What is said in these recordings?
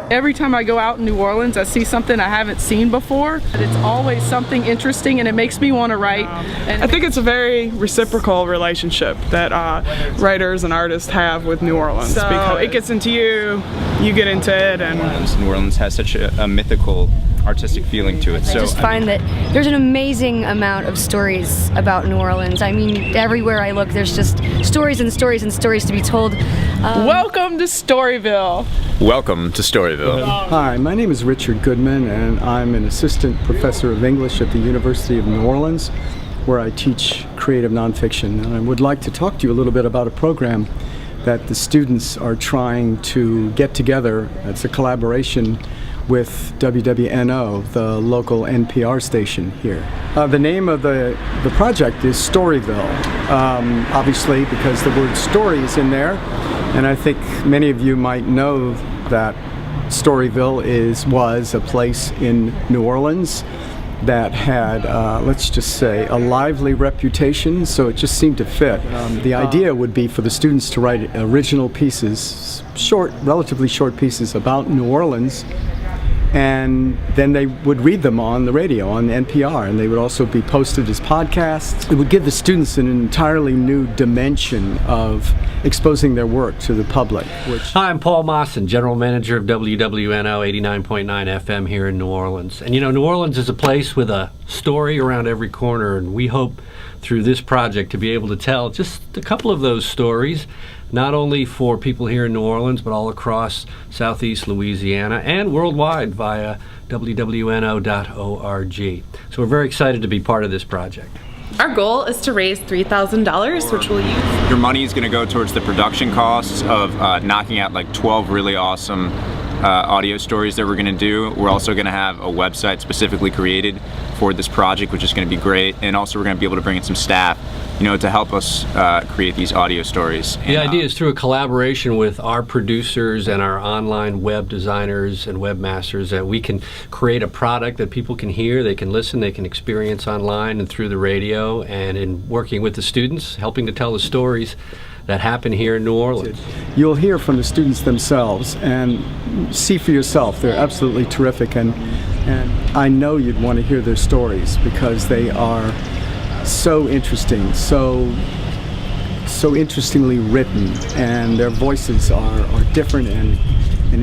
Every time I go out in New Orleans, I see something I haven't seen before. It's always something interesting, and it makes me want to write. I think it's a very reciprocal relationship that writers and artists have with New Orleans, because it gets into you, you get into it. And New Orleans has such a mythical, artistic feeling to it. I just find that there's an amazing amount of stories about New Orleans. I mean, everywhere I look, there's just stories and stories and stories to be told. Welcome to Storyville. Welcome to Storyville. Hi, my name is Richard Goodman, and I'm an assistant professor of English at the University of New Orleans, where I teach creative nonfiction. And I would like to talk to you a little bit about a program that the students are trying to get together. It's a collaboration with WWNO, the local NPR station here. The name of the project is Storyville, obviously because the word story is in there, and I think many of you might know that Storyville was a place in New Orleans that had, let's just say, a lively reputation, so it just seemed to fit. The idea would be for the students to write original pieces, relatively short pieces about New Orleans, and then they would read them on the radio, on NPR, and they would also be posted as podcasts. It would give the students an entirely new dimension of exposing their work to the public. Hi, I'm Paul Mawson, General Manager of WWNO 89.9 FM here in New Orleans. And you know, New Orleans is a place with a story around every corner, and we hope through this project to be able to tell just a couple of those stories, not only for people here in New Orleans, but all across southeast Louisiana and worldwide via WWNO.org. So we're very excited to be part of this project. Our goal is to raise $3,000, which we'll use. Your money is going to go towards the production costs of knocking out like 12 really awesome audio stories that we're going to do. We're also going to have a website specifically created for this project, which is going to be great, and also we're going to be able to bring in some staff, you know, to help us create these audio stories. The idea is through a collaboration with our producers and our online web designers and webmasters that we can create a product that people can hear, they can listen, they can experience online and through the radio, and in working with the students, helping to tell the stories that happen here in New Orleans. You'll hear from the students themselves and see for yourself. They're absolutely terrific, and I know you'd want to hear their stories because they are so interesting, so interestingly written, and their voices are different and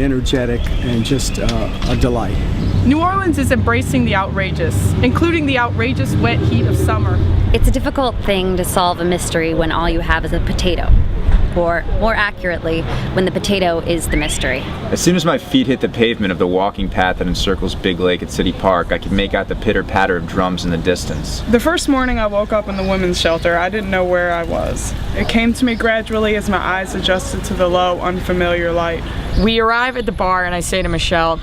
energetic and just a delight. New Orleans is embracing the outrageous, including the outrageous wet heat of summer. It's a difficult thing to solve a mystery when all you have is a potato. Or, more accurately, when the potato is the mystery. As soon as my feet hit the pavement of the walking path that encircles Big Lake at City Park, I could make out the pitter-patter of drums in the distance. the first morning I woke up in the women's shelter, I didn't know where I was. It came to me gradually as my eyes adjusted to the low, unfamiliar light. We arrive at the bar and I say to Michelle,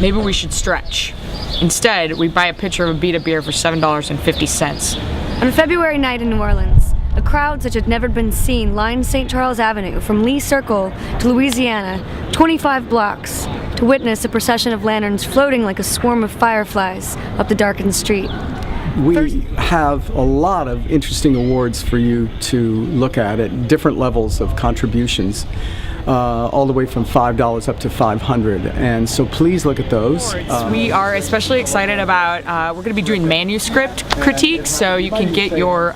maybe we should stretch. Instead, we buy a pitcher of a beat of beer for $7.50. On a February night in New Orleans, a crowd such as had never been seen lined St. Charles Avenue from Lee Circle to Louisiana, 25 blocks, to witness a procession of lanterns floating like a swarm of fireflies up the darkened street. We have a lot of interesting awards for you to look at different levels of contributions, all the way from $5 up to $500, and so please look at those. We are especially excited about, we're going to be doing manuscript critiques, so you can get your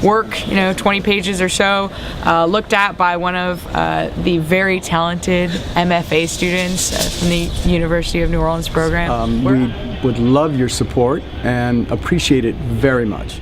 work, 20 pages or so, looked at by one of the very talented MFA students from the University of New Orleans program. We would love your support and appreciate it very much.